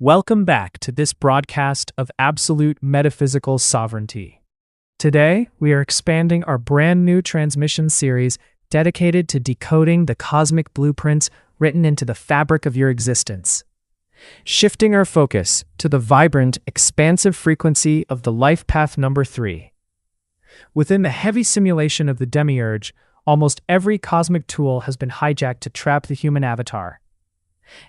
Welcome back to this broadcast of absolute metaphysical sovereignty. Today, we are expanding our brand new transmission series dedicated to decoding the cosmic blueprints written into the fabric of your existence. Shifting our focus to the vibrant, expansive frequency of the life path number 3. Within the heavy simulation of the demiurge, almost every cosmic tool has been hijacked to trap the human avatar.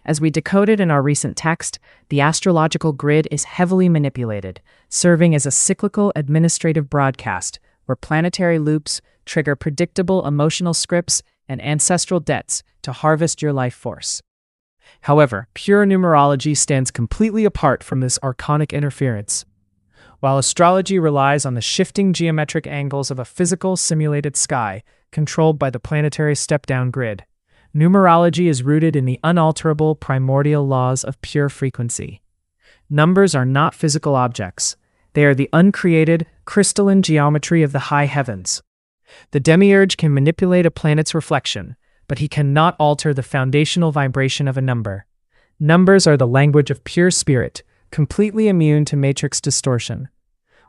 As we decoded in our recent text, the astrological grid is heavily manipulated, serving as a cyclical administrative broadcast where planetary loops trigger predictable emotional scripts and ancestral debts to harvest your life force. However, pure numerology stands completely apart from this archonic interference. While astrology relies on the shifting geometric angles of a physical simulated sky controlled by the planetary step-down grid, numerology is rooted in the unalterable primordial laws of pure frequency. Numbers are not physical objects. They are the uncreated, crystalline geometry of the high heavens. The demiurge can manipulate a planet's reflection, but he cannot alter the foundational vibration of a number. Numbers are the language of pure spirit, completely immune to matrix distortion.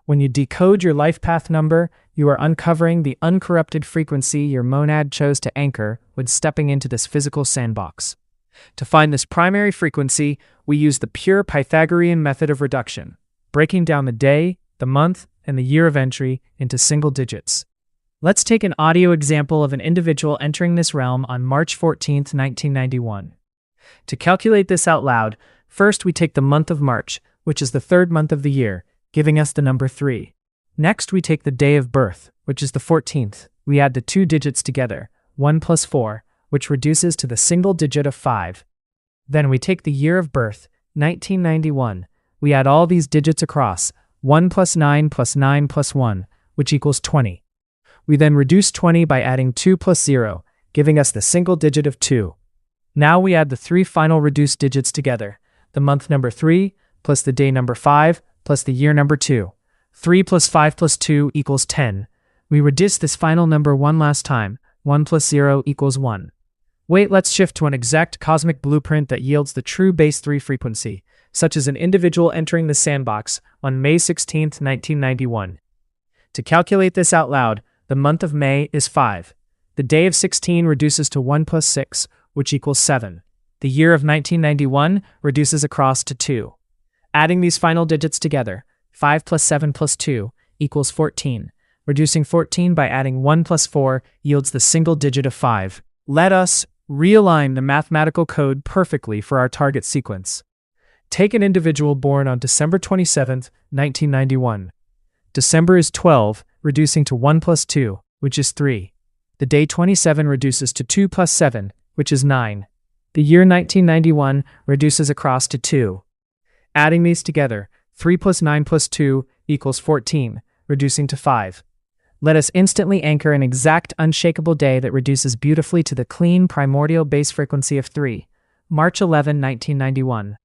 When you decode your life path number, you are uncovering the uncorrupted frequency your monad chose to anchor when stepping into this physical sandbox. To find this primary frequency, we use the pure Pythagorean method of reduction, breaking down the day, the month, and the year of entry into single digits. Let's take an audio example of an individual entering this realm on March 14, 1991. To calculate this out loud, first we take the month of March, which is the third month of the year, giving us the number 3. Next, we take the day of birth, which is the 14th. We add the two digits together, 1 plus 4, which reduces to the single digit of 5. Then we take the year of birth, 1991. We add all these digits across, 1 plus 9 plus 9 plus 1, which equals 20. We then reduce 20 by adding 2 plus 0, giving us the single digit of 2. Now we add the 3 final reduced digits together, the month number 3 plus the day number 5 plus the year number 2. 3 plus 5 plus 2 equals 10. We reduce this final number one last time. 1 plus 0 equals 1. Wait, let's shift to an exact cosmic blueprint that yields the true base 3 frequency, such as an individual entering the sandbox on May 16, 1991. To calculate this out loud, the month of May is 5. The day of 16 reduces to 1 plus 6, which equals 7. The year of 1991 reduces across to 2. Adding these final digits together, 5 plus 7 plus 2 equals 14. Reducing 14 by adding 1 plus 4 yields the single digit of 5. Let us realign the mathematical code perfectly for our target sequence. Take an individual born on December 27, 1991. December is 12, reducing to 1 plus 2, which is 3. The day 27 reduces to 2 plus 7, which is 9. The year 1991 reduces across to 2. Adding these together, 3 plus 9 plus 2 equals 14, reducing to 5. Let us instantly anchor an exact unshakable day that reduces beautifully to the clean primordial base frequency of 3. March 11, 1991.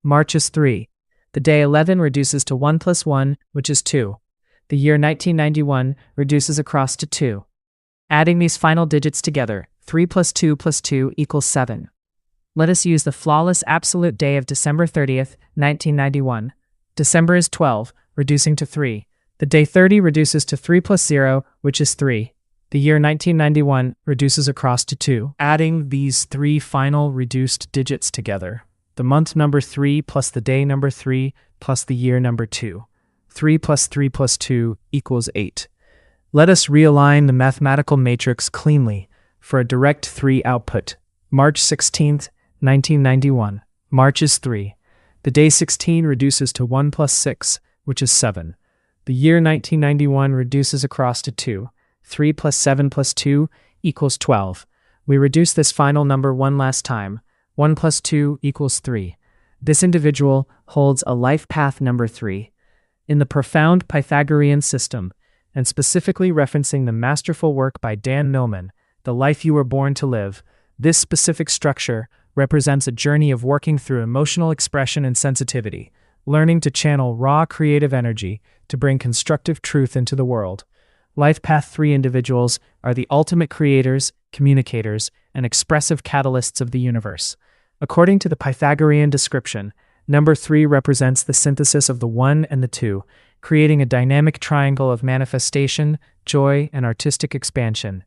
March is 3. The day 11 reduces to 1 plus 1, which is 2. The year 1991 reduces across to 2. Adding these final digits together, 3 plus 2 plus 2 equals 7. Let us use the flawless absolute day of December 30th, 1991. December is 12, reducing to 3. The day 30 reduces to 3 plus 0, which is 3. The year 1991 reduces across to 2. Adding these 3 final reduced digits together, the month number 3 plus the day number 3 plus the year number 2. 3 plus 3 plus 2 equals 8. Let us realign the mathematical matrix cleanly for a direct 3 output. March 16th, 1991. March is 3. The day 16 reduces to 1 plus 6, which is 7. The year 1991 reduces across to 2. 3 plus 7 plus 2 equals 12. We reduce this final number one last time. 1 plus 2 equals 3. This individual holds a life path number 3. In the profound Pythagorean system, and specifically referencing the masterful work by Dan Millman, The Life You Were Born to Live, this specific structure represents a journey of working through emotional expression and sensitivity, learning to channel raw creative energy to bring constructive truth into the world. Life Path 3 individuals are the ultimate creators, communicators, and expressive catalysts of the universe. According to the Pythagorean description, Number 3 represents the synthesis of the 1 and the 2, creating a dynamic triangle of manifestation, joy, and artistic expansion.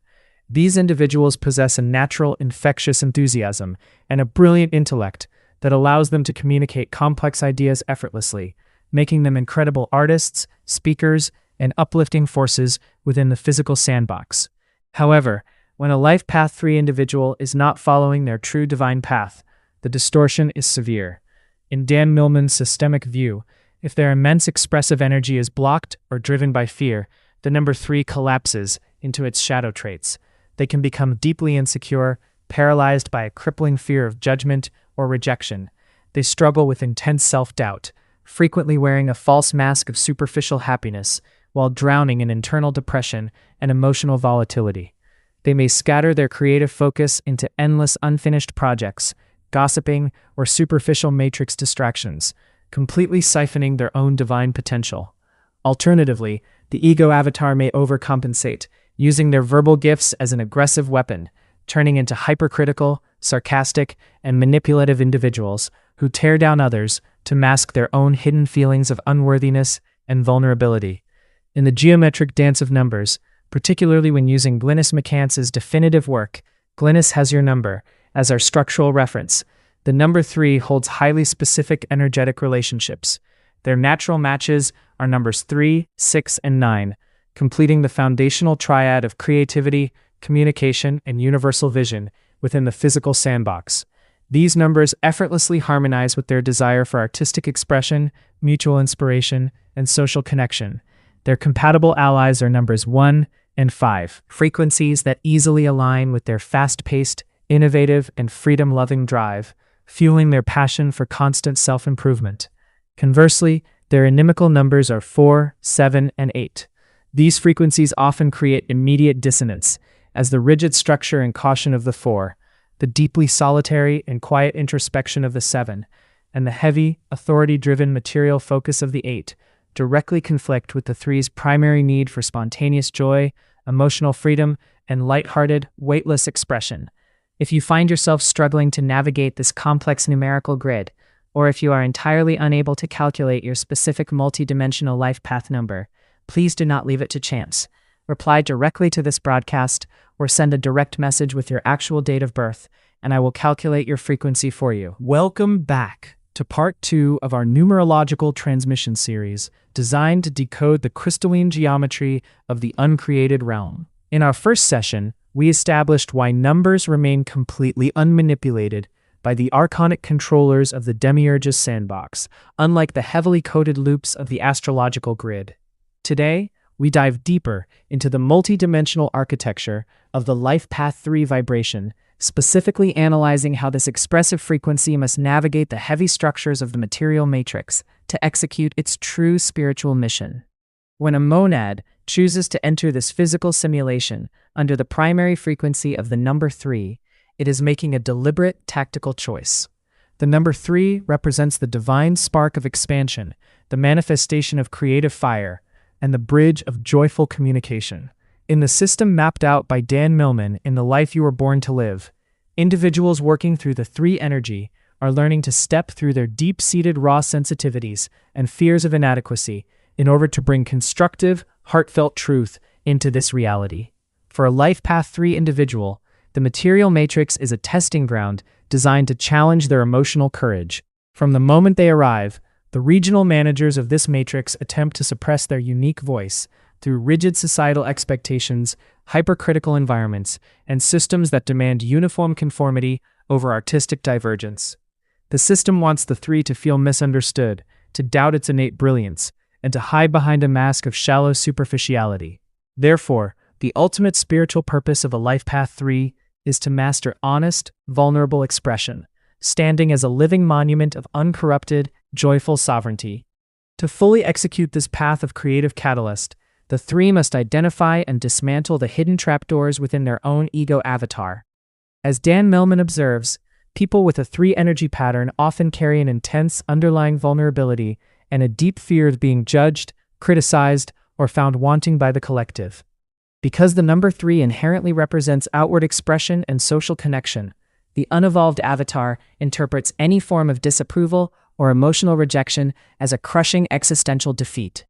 These individuals possess a natural, infectious enthusiasm and a brilliant intellect that allows them to communicate complex ideas effortlessly, making them incredible artists, speakers, and uplifting forces within the physical sandbox. However, when a Life Path 3 individual is not following their true divine path, the distortion is severe. In Dan Millman's systemic view, if their immense expressive energy is blocked or driven by fear, the number 3 collapses into its shadow traits. They can become deeply insecure, paralyzed by a crippling fear of judgment or rejection. They struggle with intense self-doubt, frequently wearing a false mask of superficial happiness while drowning in internal depression and emotional volatility. They may scatter their creative focus into endless unfinished projects, gossiping, or superficial matrix distractions, completely siphoning their own divine potential. Alternatively, the ego avatar may overcompensate, using their verbal gifts as an aggressive weapon, turning into hypercritical, sarcastic, and manipulative individuals who tear down others to mask their own hidden feelings of unworthiness and vulnerability. In the geometric dance of numbers, particularly when using Glynis McCantz's definitive work, Glynis Has Your Number, as our structural reference, the number 3 holds highly specific energetic relationships. Their natural matches are numbers 3, 6, and 9, completing the foundational triad of creativity, communication, and universal vision within the physical sandbox. These numbers effortlessly harmonize with their desire for artistic expression, mutual inspiration, and social connection. Their compatible allies are numbers 1 and 5, frequencies that easily align with their fast-paced, innovative, and freedom-loving drive, fueling their passion for constant self-improvement. Conversely, their inimical numbers are 4, 7, and 8. These frequencies often create immediate dissonance, as the rigid structure and caution of the 4, the deeply solitary and quiet introspection of the 7, and the heavy, authority-driven material focus of the 8 directly conflict with the 3's primary need for spontaneous joy, emotional freedom, and lighthearted, weightless expression. If you find yourself struggling to navigate this complex numerical grid, or if you are entirely unable to calculate your specific multidimensional life path number, please do not leave it to chance. Reply directly to this broadcast or send a direct message with your actual date of birth, and I will calculate your frequency for you. Welcome back to part 2 of our numerological transmission series, designed to decode the crystalline geometry of the uncreated realm. In our first session, we established why numbers remain completely unmanipulated by the archonic controllers of the Demiurge's sandbox, unlike the heavily coded loops of the astrological grid. Today, we dive deeper into the multidimensional architecture of the Life Path 3 vibration, specifically analyzing how this expressive frequency must navigate the heavy structures of the material matrix to execute its true spiritual mission. When a monad chooses to enter this physical simulation under the primary frequency of the number 3, it is making a deliberate tactical choice. The number 3 represents the divine spark of expansion, the manifestation of creative fire, and the bridge of joyful communication. In the system mapped out by Dan Millman in The Life You Were Born to Live, individuals working through the 3 energy are learning to step through their deep-seated raw sensitivities and fears of inadequacy in order to bring constructive, heartfelt truth into this reality. For a Life Path 3 individual, the material matrix is a testing ground designed to challenge their emotional courage. From the moment they arrive, the regional managers of this matrix attempt to suppress their unique voice through rigid societal expectations, hypercritical environments, and systems that demand uniform conformity over artistic divergence. The system wants the 3 to feel misunderstood, to doubt its innate brilliance, and to hide behind a mask of shallow superficiality. Therefore, the ultimate spiritual purpose of a Life Path 3 is to master honest, vulnerable expression, standing as a living monument of uncorrupted, joyful sovereignty. To fully execute this path of creative catalyst, the 3 must identify and dismantle the hidden trapdoors within their own ego avatar. As Dan Millman observes, people with a 3 energy pattern often carry an intense underlying vulnerability and a deep fear of being judged, criticized, or found wanting by the collective. Because the number 3 inherently represents outward expression and social connection, the unevolved avatar interprets any form of disapproval or emotional rejection as a crushing existential defeat.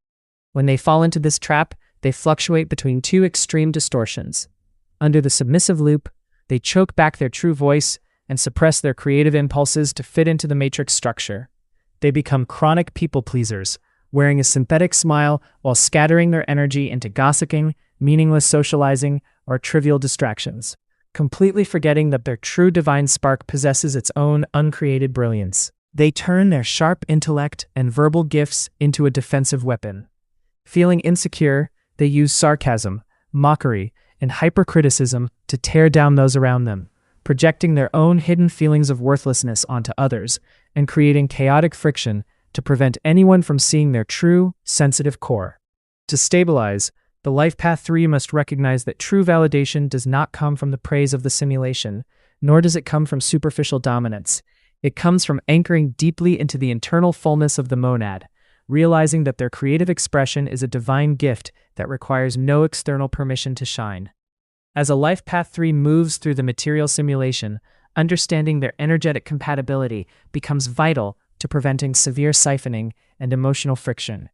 When they fall into this trap, they fluctuate between two extreme distortions. Under the submissive loop, they choke back their true voice and suppress their creative impulses to fit into the matrix structure. They become chronic people pleasers, wearing a synthetic smile while scattering their energy into gossiping, meaningless socializing, or trivial distractions, completely forgetting that their true divine spark possesses its own uncreated brilliance. They turn their sharp intellect and verbal gifts into a defensive weapon. Feeling insecure, they use sarcasm, mockery, and hypercriticism to tear down those around them, projecting their own hidden feelings of worthlessness onto others and creating chaotic friction to prevent anyone from seeing their true, sensitive core. To stabilize, the Life Path 3 must recognize that true validation does not come from the praise of the simulation, nor does it come from superficial dominance. It comes from anchoring deeply into the internal fullness of the monad, realizing that their creative expression is a divine gift that requires no external permission to shine. As a Life Path 3 moves through the material simulation, understanding their energetic compatibility becomes vital to preventing severe siphoning and emotional friction.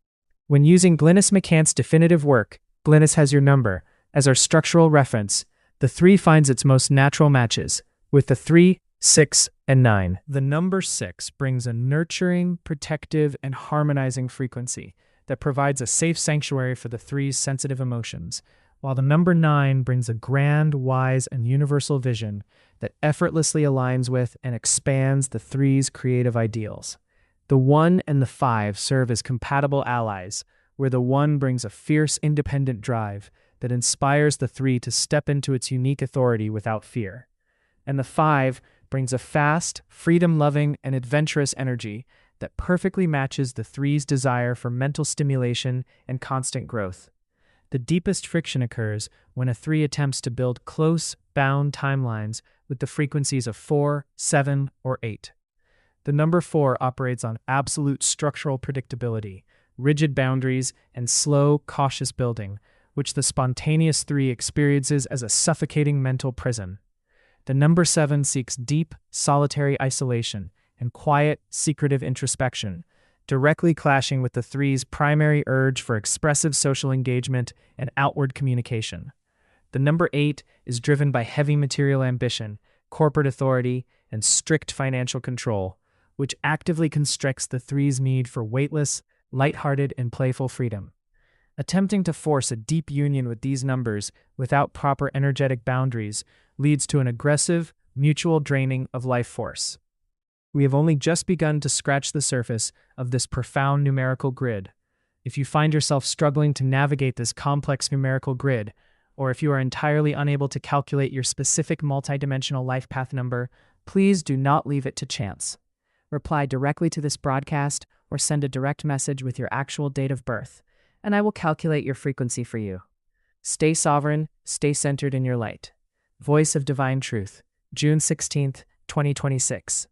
When using Glynis McCant's definitive work, Glynis Has Your Number, as our structural reference, the 3 finds its most natural matches, with the 3, 6, and 9. The number 6 brings a nurturing, protective, and harmonizing frequency that provides a safe sanctuary for the 3's sensitive emotions, while the number 9 brings a grand, wise, and universal vision that effortlessly aligns with and expands the 3's creative ideals. The 1 and the 5 serve as compatible allies, where the 1 brings a fierce, independent drive that inspires the 3 to step into its unique authority without fear. And the 5 brings a fast, freedom-loving, and adventurous energy that perfectly matches the 3's desire for mental stimulation and constant growth. The deepest friction occurs when a 3 attempts to build close, bound timelines with the frequencies of 4, 7, or 8. The number 4 operates on absolute structural predictability, rigid boundaries, and slow, cautious building, which the spontaneous 3 experiences as a suffocating mental prison. The number 7 seeks deep, solitary isolation and quiet, secretive introspection, directly clashing with the 3's primary urge for expressive social engagement and outward communication. The number 8 is driven by heavy material ambition, corporate authority, and strict financial control, which actively constricts the 3's need for weightless, lighthearted, and playful freedom. Attempting to force a deep union with these numbers without proper energetic boundaries leads to an aggressive, mutual draining of life force. We have only just begun to scratch the surface of this profound numerical grid. If you find yourself struggling to navigate this complex numerical grid, or if you are entirely unable to calculate your specific multidimensional life path number, please do not leave it to chance. Reply directly to this broadcast or send a direct message with your actual date of birth, and I will calculate your frequency for you. Stay sovereign, stay centered in your light. Voice of Divine Truth, June 16th, 2026.